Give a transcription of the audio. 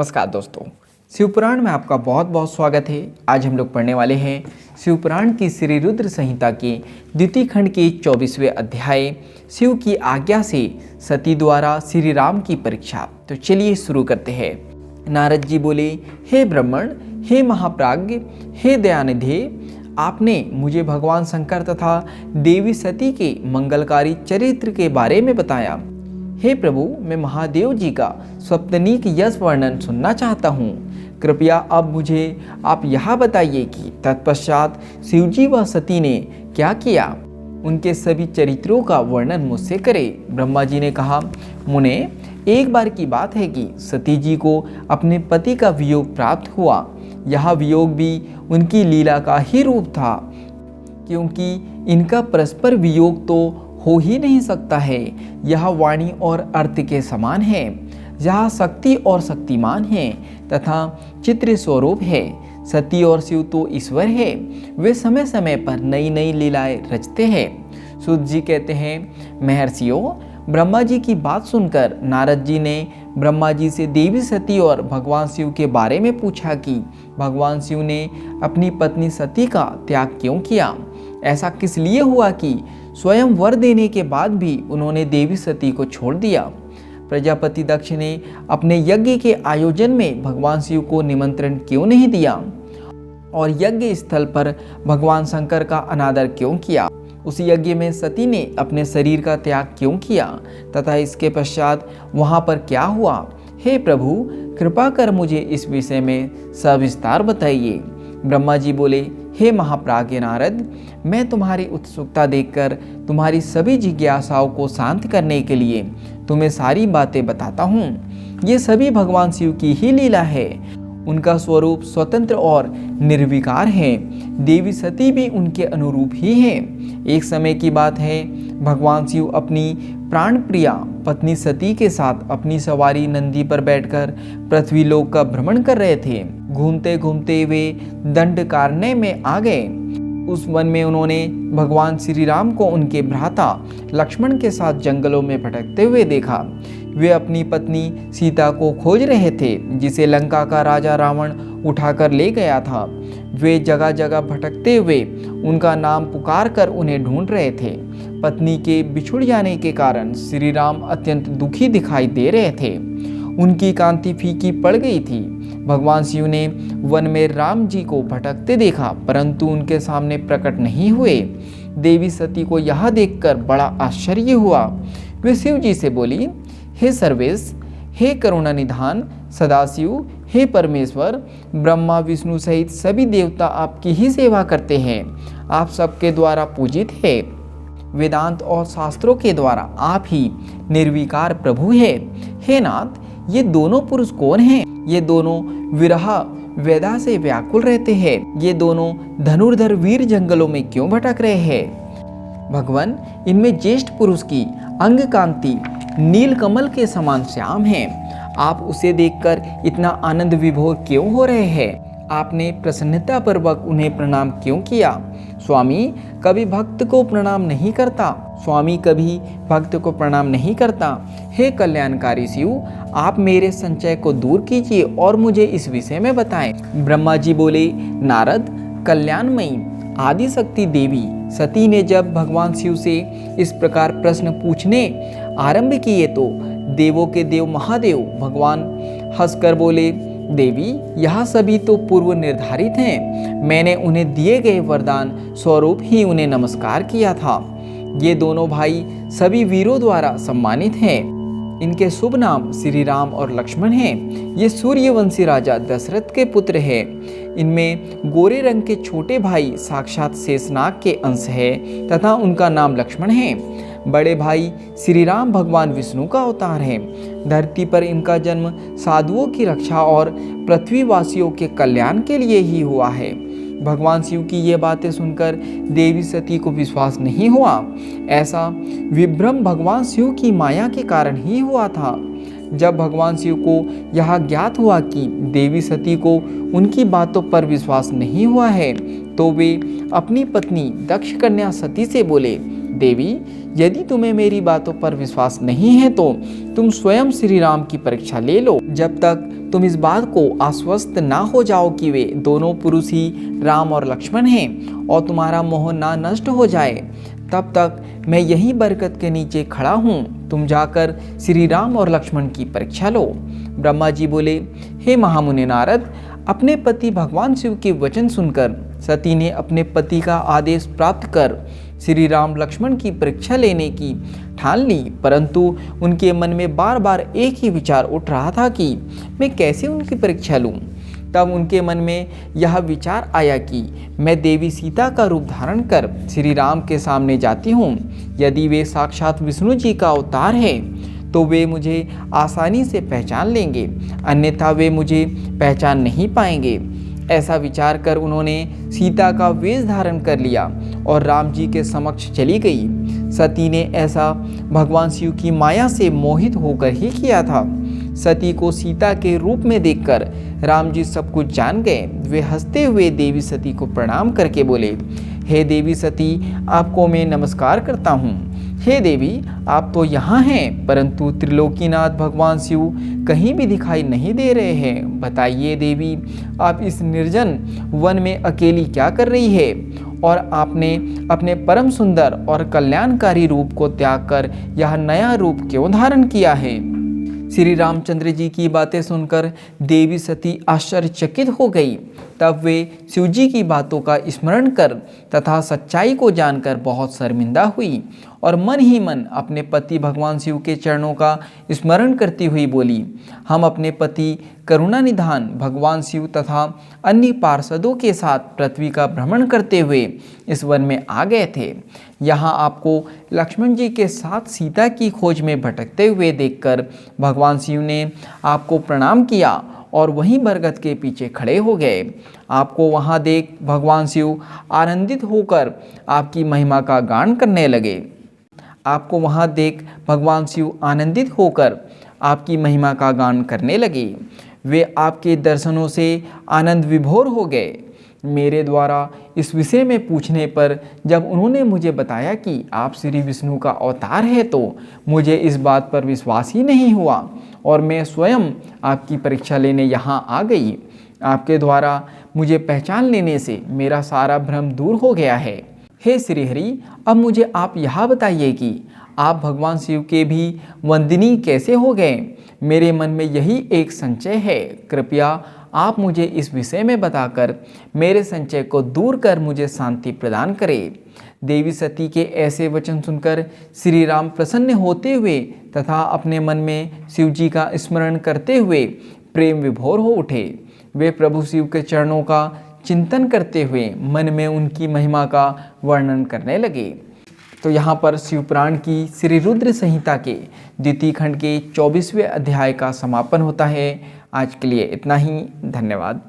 नमस्कार दोस्तों, शिवपुराण में आपका बहुत बहुत स्वागत है। आज हम लोग पढ़ने वाले हैं शिवपुराण की श्री रुद्र संहिता के द्वितीय खंड के 24वें अध्याय शिव की आज्ञा से सती द्वारा श्री राम की परीक्षा। तो चलिए शुरू करते हैं। नारद जी बोले, हे ब्राह्मण, हे महाप्राज्ञ, हे दयानिधे, आपने मुझे भगवान शंकर तथा देवी सती के मंगलकारी चरित्र के बारे में बताया। हे प्रभु, मैं महादेव जी का स्वप्तनीक यश वर्णन सुनना चाहता हूँ। कृपया अब मुझे आप यह बताइए कि तत्पश्चात शिवजी व सती ने क्या किया। उनके सभी चरित्रों का वर्णन मुझसे करें। ब्रह्मा जी ने कहा, मुने, एक बार की बात है कि सती जी को अपने पति का वियोग प्राप्त हुआ। यह वियोग भी उनकी लीला का ही रूप था, क्योंकि इनका परस्पर वियोग तो हो ही नहीं सकता है। यह वाणी और अर्थ के समान है। यह शक्ति और शक्तिमान है तथा चित्र स्वरूप है। सती और शिव तो ईश्वर है। वे समय समय पर नई नई लीलाएं रचते हैं। सूत जी कहते हैं, महर्षियों, ब्रह्मा जी की बात सुनकर नारद जी ने ब्रह्मा जी से देवी सती और भगवान शिव के बारे में पूछा कि भगवान शिव ने अपनी पत्नी सती का त्याग क्यों किया। ऐसा किस लिए हुआ कि स्वयं वर देने के बाद भी उन्होंने देवी सती को छोड़ दिया। प्रजापति दक्ष ने अपने यज्ञ के आयोजन में भगवान शिव को निमंत्रण क्यों नहीं दिया और यज्ञ स्थल पर भगवान शंकर का अनादर क्यों किया। उस यज्ञ में सती ने अपने शरीर का त्याग क्यों किया तथा इसके पश्चात वहां पर क्या हुआ। हे प्रभु, कृपा कर मुझे इस विषय में सविस्तार बताइए। ब्रह्मा जी बोले, हे महाप्राज्ञ नारद, मैं तुम्हारी उत्सुकता देखकर तुम्हारी सभी जिज्ञासाओं को शांत करने के लिए तुम्हें सारी बातें बताता हूँ। ये सभी भगवान शिव की ही लीला है। उनका स्वरूप स्वतंत्र और निर्विकार है। देवी सती भी उनके अनुरूप ही है। एक समय की बात है, भगवान शिव अपनी प्राण प्रिया पत्नी सती के साथ अपनी सवारी नंदी पर बैठकर पृथ्वीलोक का भ्रमण कर रहे थे। घूमते घूमते वे दंडकारण्य में आ गए। उस वन में उन्होंने भगवान श्री राम को उनके भ्राता लक्ष्मण के साथ जंगलों में भटकते हुए देखा। वे अपनी पत्नी सीता को खोज रहे थे, जिसे लंका का राजा रावण उठाकर ले गया था। वे जगह जगह भटकते हुए उनका नाम पुकार कर उन्हें ढूंढ रहे थे। पत्नी के बिछुड़ जाने के कारण श्री राम अत्यंत दुखी दिखाई दे रहे थे। उनकी कांति फीकी पड़ गई थी। भगवान शिव ने वन में राम जी को भटकते देखा, परंतु उनके सामने प्रकट नहीं हुए। देवी सती को यह देखकर बड़ा आश्चर्य हुआ। वे शिव जी से बोली, हे सर्वेश, हे करुणा निधान सदाशिव, हे परमेश्वर, ब्रह्मा विष्णु सहित सभी देवता आपकी ही सेवा करते हैं। आप सबके द्वारा पूजित है। वेदांत और शास्त्रों के द्वारा आप ही निर्विकार प्रभु है। हे नाथ, ये दोनों पुरुष कौन हैं? ये दोनों विरह वेदा से व्याकुल रहते हैं। ये दोनों धनुर्धर वीर जंगलों में क्यों भटक रहे हैं? भगवान, इनमें ज्येष्ठ पुरुष की अंग कांति नील कमल के समान श्याम है। आप उसे देखकर इतना आनंद विभोर क्यों हो रहे हैं? आपने प्रसन्नता पूर्वक उन्हें प्रणाम क्यों किया? स्वामी कभी भक्त को प्रणाम नहीं करता। स्वामी कभी भक्त को प्रणाम नहीं करता। हे कल्याणकारी शिव, आप मेरे संचय को दूर कीजिए और मुझे इस विषय में बताएं। ब्रह्मा जी बोले, नारद, कल्याणमयी आदि शक्ति देवी सती ने जब भगवान शिव से इस प्रकार प्रश्न पूछने आरंभ किए तो देवों के देव महादेव भगवान हंसकर बोले, देवी, यह सभी तो पूर्व निर्धारित हैं। मैंने उन्हें दिए गए वरदान स्वरूप ही उन्हें नमस्कार किया था। ये दोनों भाई सभी वीरों द्वारा सम्मानित हैं। इनके शुभ नाम श्री राम और लक्ष्मण हैं। ये सूर्यवंशी राजा दशरथ के पुत्र हैं। इनमें गोरे रंग के छोटे भाई साक्षात शेषनाग के अंश है तथा उनका नाम लक्ष्मण है। बड़े भाई श्री राम भगवान विष्णु का अवतार है। धरती पर इनका जन्म साधुओं की रक्षा और पृथ्वीवासियों के कल्याण के लिए ही हुआ है। भगवान शिव की ये बातें सुनकर देवी सती को विश्वास नहीं हुआ। ऐसा विभ्रम भगवान शिव की माया के कारण ही हुआ था। जब भगवान शिव को यह ज्ञात हुआ कि देवी सती को उनकी बातों पर विश्वास नहीं हुआ है, तो वे अपनी पत्नी दक्ष कन्या सती से बोले, देवी, यदि तुम्हें मेरी बातों पर विश्वास नहीं है तो तुम स्वयं श्री राम की परीक्षा ले लो। जब तक तुम इस बात को आश्वस्त ना हो जाओ कि वे दोनों पुरुष ही राम और लक्ष्मण हैं और तुम्हारा मोह ना नष्ट हो जाए, तब तक मैं यहीं बरगद के नीचे खड़ा हूँ। तुम जाकर श्री राम और लक्ष्मण की परीक्षा लो। ब्रह्मा जी बोले, हे महामुनि नारद, अपने पति भगवान शिव के वचन सुनकर सती ने अपने पति का आदेश प्राप्त कर श्री राम लक्ष्मण की परीक्षा लेने की ठान ली, परंतु उनके मन में बार बार एक ही विचार उठ रहा था कि मैं कैसे उनकी परीक्षा लूं। तब उनके मन में यह विचार आया कि मैं देवी सीता का रूप धारण कर श्री राम के सामने जाती हूँ। यदि वे साक्षात विष्णु जी का अवतार है तो वे मुझे आसानी से पहचान लेंगे, अन्यथा वे मुझे पहचान नहीं पाएंगे। ऐसा विचार कर उन्होंने सीता का वेश धारण कर लिया और राम जी के समक्ष चली गई। सती ने ऐसा भगवान शिव की माया से मोहित होकर ही किया था। सती को सीता के रूप में देखकर राम जी सब कुछ जान गए। वे हंसते हुए देवी सती को प्रणाम करके बोले, हे देवी सती, आपको मैं नमस्कार करता हूँ। हे देवी, आप तो यहाँ हैं, परंतु त्रिलोकीनाथ भगवान शिव कहीं भी दिखाई नहीं दे रहे हैं। बताइए देवी, आप इस निर्जन वन में अकेली क्या कर रही है और आपने अपने परम सुंदर और कल्याणकारी रूप को त्याग कर यह नया रूप क्यों धारण किया है? श्री रामचंद्र जी की बातें सुनकर देवी सती आश्चर्यचकित हो गई। तब वे शिव जी की बातों का स्मरण कर तथा सच्चाई को जानकर बहुत शर्मिंदा हुई और मन ही मन अपने पति भगवान शिव के चरणों का स्मरण करती हुई बोली, हम अपने पति करुणा निधान भगवान शिव तथा अन्य पार्षदों के साथ पृथ्वी का भ्रमण करते हुए इस वन में आ गए थे। यहाँ आपको लक्ष्मण जी के साथ सीता की खोज में भटकते हुए देखकर भगवान शिव ने आपको प्रणाम किया और वहीं बरगद के पीछे खड़े हो गए। आपको वहाँ देख भगवान शिव आनंदित होकर आपकी महिमा का गान करने लगे। आपको वहाँ देख भगवान शिव आनंदित होकर आपकी महिमा का गान करने लगे। वे आपके दर्शनों से आनंद विभोर हो गए। मेरे द्वारा इस विषय में पूछने पर जब उन्होंने मुझे बताया कि आप श्री विष्णु का अवतार है तो मुझे इस बात पर विश्वास ही नहीं हुआ और मैं स्वयं आपकी परीक्षा लेने यहाँ आ गई। आपके द्वारा मुझे पहचान लेने से मेरा सारा भ्रम दूर हो गया है। हे श्री हरि, अब मुझे आप यह बताइए कि आप भगवान शिव के भी वंदनीय कैसे हो गए? मेरे मन में यही एक संशय है। कृपया आप मुझे इस विषय में बताकर मेरे संशय को दूर कर मुझे शांति प्रदान करें। देवी सती के ऐसे वचन सुनकर श्री राम प्रसन्न होते हुए तथा अपने मन में शिव जी का स्मरण करते हुए प्रेम विभोर हो उठे। वे प्रभु शिव के चरणों का चिंतन करते हुए मन में उनकी महिमा का वर्णन करने लगे। तो यहाँ पर शिवपुराण की श्री रुद्र संहिता के द्वितीय खंड के 24वें अध्याय का समापन होता है। आज के लिए इतना ही। धन्यवाद।